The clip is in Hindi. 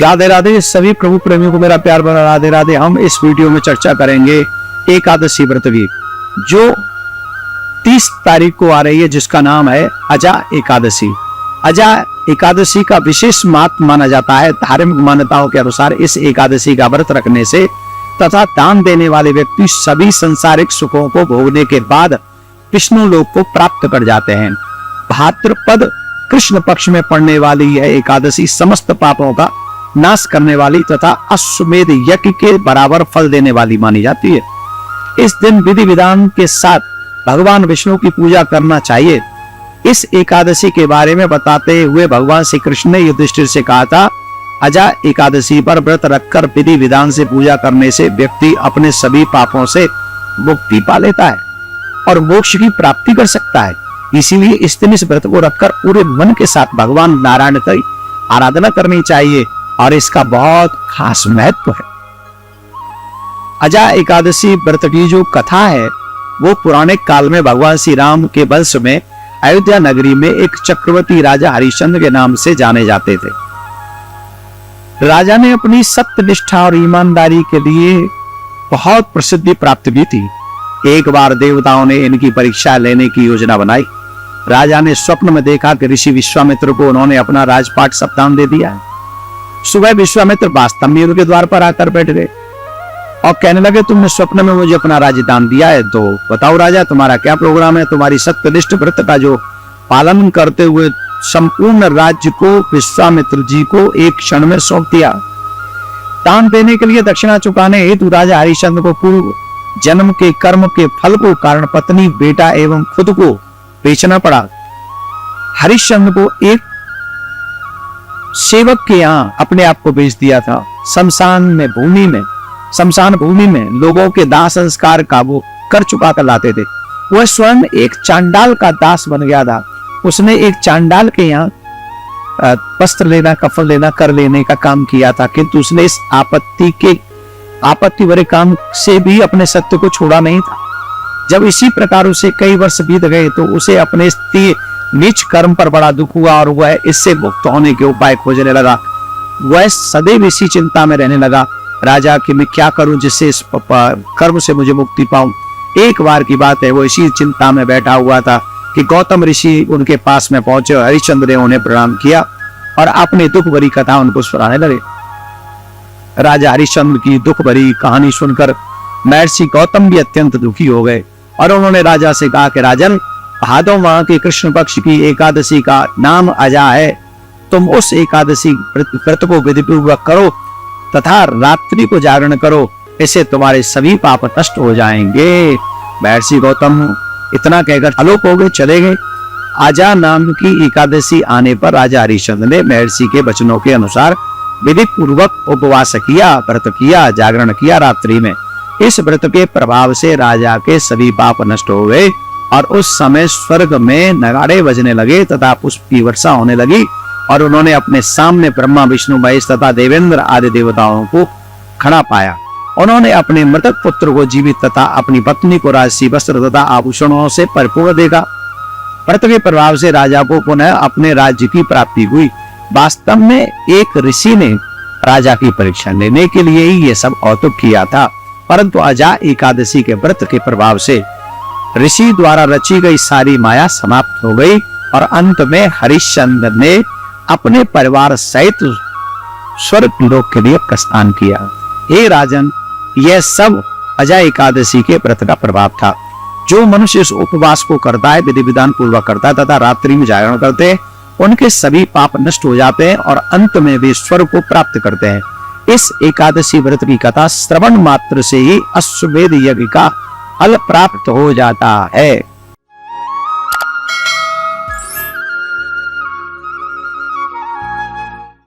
राधे राधे सभी प्रभु प्रेमियों को मेरा प्यार भरा राधे राधे। हम इस वीडियो में चर्चा करेंगे एकादशी व्रत की, जो 30 तारीख को आ रही है, जिसका नाम है अजा एकादशी। अजा एकादशी का विशेष महत्व माना जाता है। धार्मिक मान्यताओं के अनुसार इस एकादशी का व्रत रखने से तथा दान देने वाले व्यक्ति सभी संसारिक सुखों को भोगने के बाद विष्णु लोक को प्राप्त कर जाते हैं। भाद्रपद कृष्ण पक्ष में पड़ने वाली यह एकादशी समस्त पापों का नाश करने वाली तथा अश्वमेध यज्ञ के बराबर फल देने वाली मानी जाती है। इस दिन विधि विधान के साथ भगवान विष्णु की पूजा करना चाहिए। इस एकादशी के बारे में बताते हुए भगवान श्री कृष्ण ने युधिष्ठिर से कहा था, अजा एकादशी पर व्रत रखकर विधि विधान से पूजा करने से व्यक्ति अपने सभी पापों से मुक्ति पा लेता है और मोक्ष की प्राप्ति कर सकता है। इसीलिए इस दिन इस व्रत को रखकर पूरे मन के साथ भगवान नारायण की आराधना करनी चाहिए और इसका बहुत खास महत्व है। अजा एकादशी व्रत की जो कथा है वो पुराने काल में भगवान श्री राम के वंश में अयोध्या नगरी में एक चक्रवर्ती राजा हरिश्चंद्र के नाम से जाने जाते थे। राजा ने अपनी सत्यनिष्ठा और ईमानदारी के लिए बहुत प्रसिद्धि प्राप्त की थी। एक बार देवताओं ने इनकी परीक्षा लेने की योजना बनाई। राजा ने स्वप्न में देखा कि ऋषि विश्वामित्र को उन्होंने अपना राजपाट सप्ताह दे दिया है। सुबह विश्वामित्र वास्तव में उनके द्वार पर आकर बैठ गए और कहने लगे, तुमने स्वप्न में मुझे अपना राजदान दिया है, तो बताओ राजा तुम्हारा क्या प्रोग्राम है। तुम्हारी सत्यनिष्ठ व्रत का जो पालन करते हुए संपूर्ण राज्य को विश्वामित्र जी को एक क्षण में सौंप दिया। दान देने के लिए दक्षिणा चुकाने हेतु राजा हरिश्चंद्र को पूर्व जन्म के कर्म के फल को कारण पत्नी, बेटा एवं खुद को बेचना पड़ा। हरिश्चंद्र को एक सेवक के यहाँ अपने आप को बेच दिया था। शमशान भूमि में लोगों के दाह संस्कार का वो कर चुका कर लाते थे। वह स्वयं एक चांडाल का दास बन गया था। उसने एक चांडाल के यहाँ वस्त्र लेना, कफन लेना, कर लेने का काम किया था, किंतु उसने इस आपत्ति भरे काम से भी अपने सत्य को छोड़ा नहीं था। जब इसी प्रकार उसे कई वर्ष बीत गए तो उसे अपने नीच कर्म पर बड़ा दुख हुआ और वह इससे मुक्त होने के उपाय खोजने लगा। वह सदैव इसी चिंता में रहने लगा, राजा कि मैं क्या करूं जिससे इस कर्म से मुझे मुक्ति पाऊं। एक बार की बात है, वो इसी चिंता में बैठा हुआ था कि गौतम ऋषि उनके पास में पहुंचे। हरिश्चंद्र ने उन्हें प्रणाम किया और अपनी दुख भरी कथा उनको सुनाने लगे। राजा हरिश्चंद्र की दुख भरी कहानी सुनकर महर्षि गौतम भी अत्यंत दुखी हो गए और उन्होंने राजा से कहा कि राजन, भादो माह के कृष्ण पक्ष की एकादशी का नाम अजा है। तुम उस एकादशी व्रत को विधिपूर्वक करो तथा रात्रि को जागरण करो, इससे तुम्हारे सभी पाप नष्ट हो जाएंगे। महर्षि गौतम इतना कहकर आलोक हो गए, चले गए। अजा नाम की एकादशी आने पर राजा हरिश्चंद्र ने महर्षि के वचनों के अनुसार विधि पूर्वक उपवास किया, व्रत किया, जागरण किया रात्रि में। इस व्रत के प्रभाव से राजा के सभी पाप नष्ट हो गए और उस समय स्वर्ग में नगाड़े बजने लगे तथा पुष्प की वर्षा होने लगी और उन्होंने अपने सामने ब्रह्मा, विष्णु, महेश तथा देवेंद्र आदि देवताओं को खड़ा पाया। उन्होंने अपने मृतक पुत्र को जीवित तथा अपनी पत्नी को राजसी वस्त्र तथा आभूषणों से परिपूर्ण देखा। व्रत के प्रभाव से राजा को पुनः अपने राज्य की प्राप्ति हुई। वास्तव में एक ऋषि ने राजा की परीक्षा लेने के लिए ही ये सब औतुक किया था, परंतु अजा एकादशी के व्रत के प्रभाव से ऋषि द्वारा रची गई सारी माया समाप्त हो गई और अंत में हरिश्चंद्र ने अपने परिवार सहित स्वर्ग लोक के लिए प्रस्थान किया। हे राजन, यह सब अजा एकादशी के व्रत का प्रभाव था। जो मनुष्य इस उपवास को करता है, विधि विधान पूर्वक करता है तथा रात्रि में जागरण करते हैं, उनके सभी पाप नष्ट हो जाते हैं और अंत में वे स्वर्ग को प्राप्त करते हैं। इस एकादशी व्रत की कथा श्रवण मात्र से ही अश्वमेध यज्ञ का फल प्राप्त हो जाता है।